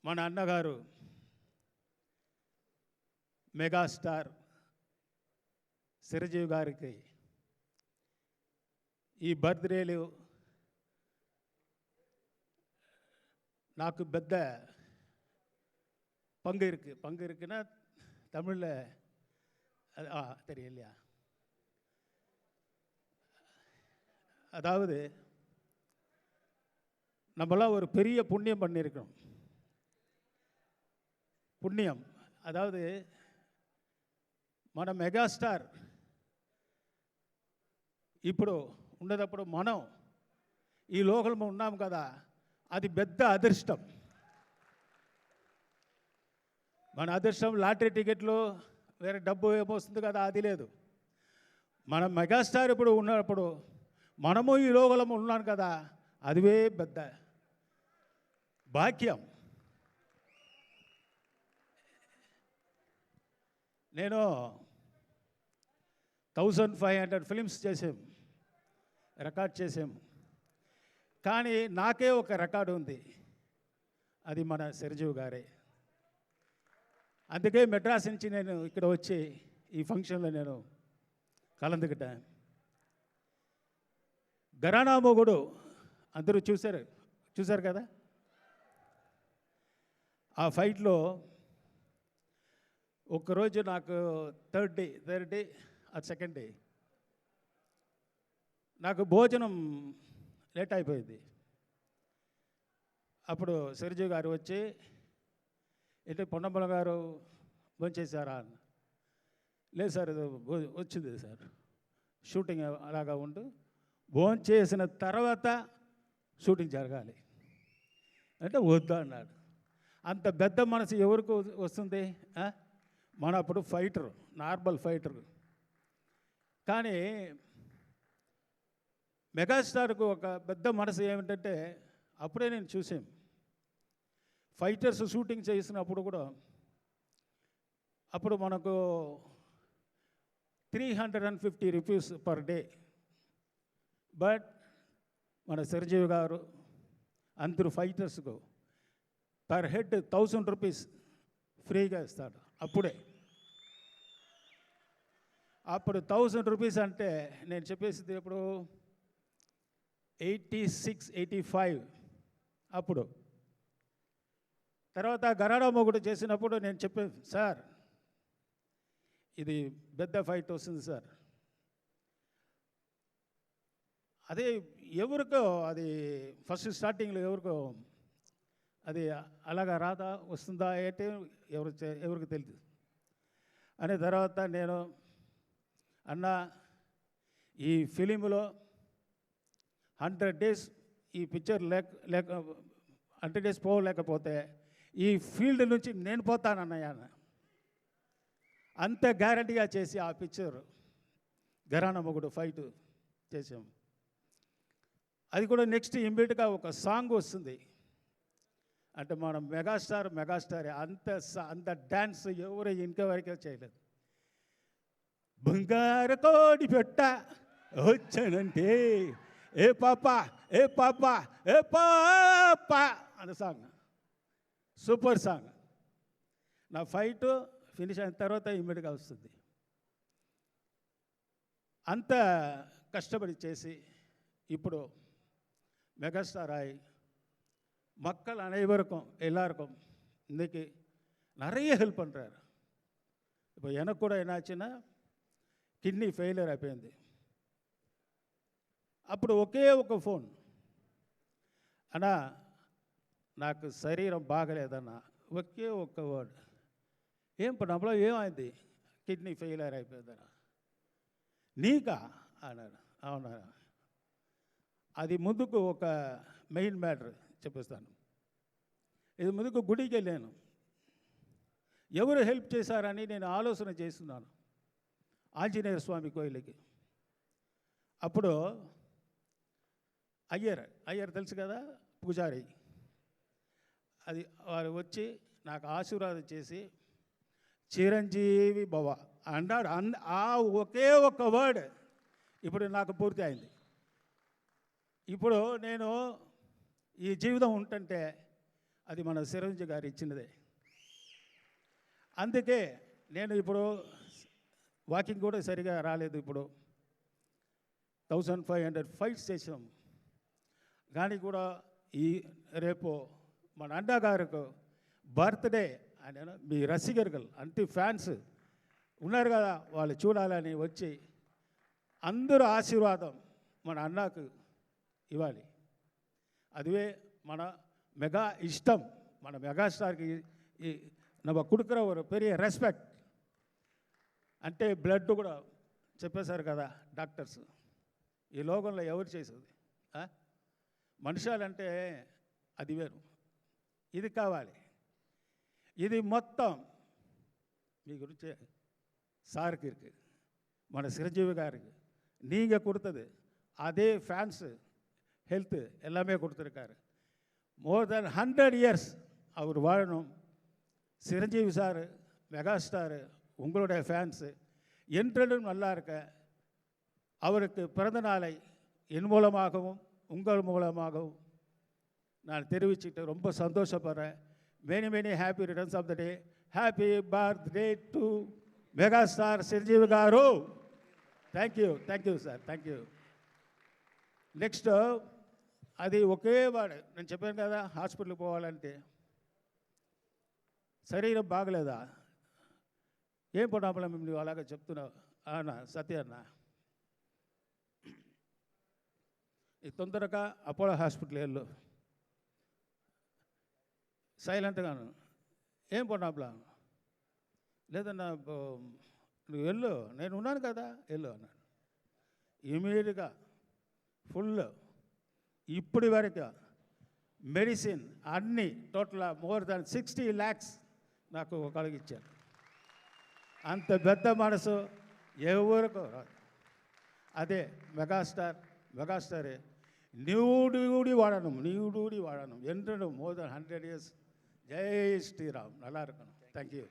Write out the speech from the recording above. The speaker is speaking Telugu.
మన అన్నగారు మెగాస్టార్ చిరంజీవి గారికి ఈ బర్త్డేలు నాకు పెద్ద பங்கு இருக்குன்னா தமிழில் தெரியலையா? அதாவது நம்மளாம் ஒரு பெரிய புண்ணியம் பண்ணியிருக்கோம். புண்ணியம் அதாவது మన మెగాస్టార్ ఇప్పుడు ఉన్నదప్పుడు మనం ఈ లోకంలో ఉన్నాం కదా, అది పెద్ద అదృష్టం. మన అదృష్టం లాటరీ టికెట్లు వేరే డబ్బు ఏమొస్తుంది కదా, అది లేదు. మన మెగాస్టార్ ఇప్పుడు ఉన్నప్పుడు మనము ఈ లోకంలో ఉన్నాం కదా, అదివే పెద్ద భాగ్యం. నేను 1500 ఫిలిమ్స్ చేసాం, రికార్డ్ చేసాం. కానీ నాకే ఒక రికార్డు ఉంది, అది మన చిరంజీవి గారే. అందుకే మెడ్రాస్ నుంచి నేను ఇక్కడ వచ్చి ఈ ఫంక్షన్లో నేను కలందుకుంటాను. ఘరానా మొగుడు అందరూ చూశారు కదా. ఆ ఫైట్లో ఒక్కరోజు నాకు థర్డ్ డే అది సెకండ్ డే నాకు భోజనం లేట్ అయిపోయింది. అప్పుడు చిరంజీవి గారు వచ్చి, ఏంటి పొన్నమ్మల గారు భోంచేశారా అన్న. లేదు సార్, ఇది వచ్చింది సార్, షూటింగ్ అలాగా ఉంటూ భోంచేసిన తర్వాత షూటింగ్ జరగాలి అంటే వద్దు అన్నాడు. అంత పెద్ద మనసు ఎవరికి వస్తుంది? మన అప్పుడు ఫైటర్, నార్మల్ ఫైటర్. కానీ మెగాస్టార్కు ఒక పెద్ద మనసు ఏమిటంటే, అప్పుడే నేను చూసాను ఫైటర్స్ షూటింగ్ చేసినప్పుడు కూడా, అప్పుడు మనకు 350 రూపీస్ పర్ డే. బట్ మన చిరంజీవి గారు అందరూ ఫైటర్స్కు పర్ హెడ్ 1000 రూపీస్ ఫ్రీగా ఇస్తాడు. అప్పుడు 1000 రూపీస్ అంటే నేను చెప్పేసింది ఇప్పుడు 86, 85 అప్పుడు. తర్వాత ఘరానా మొగుడు చేసినప్పుడు నేను చెప్పాను, సార్ ఇది పెద్ద ఫైట్ వస్తుంది సార్. అదే ఎవరికో అది ఫస్ట్ స్టార్టింగ్లో ఎవరికో అది అలాగా రాదా వస్తుందా అంటే ఎవరికి తెలియదు. అనే తర్వాత నేను అన్న, ఈ ఫిలింలో 100 డేస్ ఈ పిక్చర్ లేక 100 డేస్ పోలేకపోతే ఈ ఫీల్డ్ నుంచి నేను పోతానన్నయ్య. అంత గ్యారంటీగా చేసి ఆ పిక్చర్ ఘరానా మొగుడు ఫైట్ చేసాం. అది కూడా నెక్స్ట్ ఇమ్మీడియట్గా ఒక సాంగ్ వస్తుంది. అంటే మన మెగాస్టార్ అంత డ్యాన్స్ ఎవరు ఇంకెవరికే చేయలేదు. బంగారు కోడి పెట్ట వచ్చానంటే ఏ పాప ఏ పాప ఏ పాప అనే సాంగ్, సూపర్ సాంగ్. నా ఫైట్ ఫినిష్ అయిన తర్వాత ఇమ్మీడియట్గా వస్తుంది. అంత కష్టపడి చేసి ఇప్పుడు మెగాస్టార్ అయి மக்கள் அனைவருக்கும் எல்லாருக்கும் இன்றைக்கி நிறைய ஹெல்ப் பண்ணுறாரு. இப்போ எனக்கு கூட என்னாச்சுன்னா కిడ్నీ ఫెయిలియర్ అయిపోయింది. అప్పుడు ఒకే ఒక ఫోన్, అన్నా నాకు శరీరం బాగలేదన్నా, ఒకే ఒక్క వర్డ్, ఏం పడలో ఏమైంది, కిడ్నీ ఫెయిలియర్ అయిపోయిందన్నా. నీకా అన్నాడు. అవునా, అది ముందుకు ఒక మెయిన్ మ్యాటర్ చెప్పిస్తాను. ఇది ముందుకు గుడికి వెళ్ళాను, ఎవరు హెల్ప్ చేశారని నేను ఆలోచన చేస్తున్నాను. ఆంజనేయ స్వామి కోయిలకి అప్పుడు అయ్యర్ తెలుసు కదా, పూజారి, అది వారు వచ్చి నాకు ఆశీర్వాదం చేసి చిరంజీవి భవ అన్నాడు. ఆ ఒకే ఒక వర్డ్ ఇప్పుడు నాకు పూర్తి అయింది. ఇప్పుడు నేను ఈ జీవితం ఉంటుంటే అది మన చిరంజీవి గారు ఇచ్చినదే. అందుకే నేను ఇప్పుడు వాకింగ్ కూడా సరిగా రాలేదు. ఇప్పుడు 1500 ఫైట్స్ చేసాం. కానీ కూడా ఈ రేపు మన అన్నా గారికి బర్త్డే ఆయన మీ రసికர்கள் అంటే ఫ్యాన్స్ ఉన్నారు కదా, వాళ్ళు చూడాలని వచ్చి అందరూ ఆశీర్వాదం మన అన్నకు ఇవ్వాలి. அதுவே మన మెగా ఇష్టం. మన మెగాస్టార్కి ఈ நம்ம கொடுக்குற ஒரு பெரிய రెస్పెక్ట్. అంటే బ్లడ్ కూడా చెప్పేశారు కదా డాక్టర్స్, ఈ లోకంలో ఎవరు చేసేది మనుషులంటే అది వేరు, ఇది కావాలి. ఇది మొత్తం మీ గురించి సార్కి இருக்கு, మన చిరంజీవి గారికి நீங்கள் கொடுத்தது அதே ஃபேன்ஸு ஹெல்த்து எல்லாமே கொடுத்துருக்காரு. மோர் தென் 100 இயர்ஸ் அவர் வாழணும். சிரஞ்சீவி சார் மெகாஸ்டாரு உங்களுடைய ஃபேன்ஸு என்றும் நல்லா இருக்க அவருக்கு பிறந்த நாளை என் மூலமாகவும் உங்கள் மூலமாகவும் நான் தெரிவிச்சுட்டு ரொம்ப சந்தோஷப்படுறேன். Many many happy returns of the day. Happy birthday to megastar Chiranjeevi garu. Thank you sir, thank you. Next అది ఒకే వాడు నేను చెప్పాను కదా, హాస్పిటల్కి పోవాలంటే శరీరం బాగలేదా, ఏం పొడాపల నువ్వు అలాగే చెప్తున్నావు అన్న సత్య అన్న, ఈ తొందరగా అపోలో హాస్పిటల్ వెళ్ళు, సైలెంట్గాను ఏం పొడాపల లేదన్నా నువ్వు వెళ్ళు, నేను ఉన్నాను కదా వెళ్ళు అన్నాడు. ఇమీడియట్గా ఫుల్ ఇప్పటి వరకు మెడిసిన్ అన్నీ టోటల్ మోర్ దాన్ 60 lakhs నాకు కలిగించారు. అంత పెద్ద మనసు ఎవరికో రాదు. అదే మెగాస్టారే నీవుడి వాడనం ఎంతో మోర్ దాన్ 100 years. జై శ్రీరామ్. நல்லா இருக்கணும். Thank you.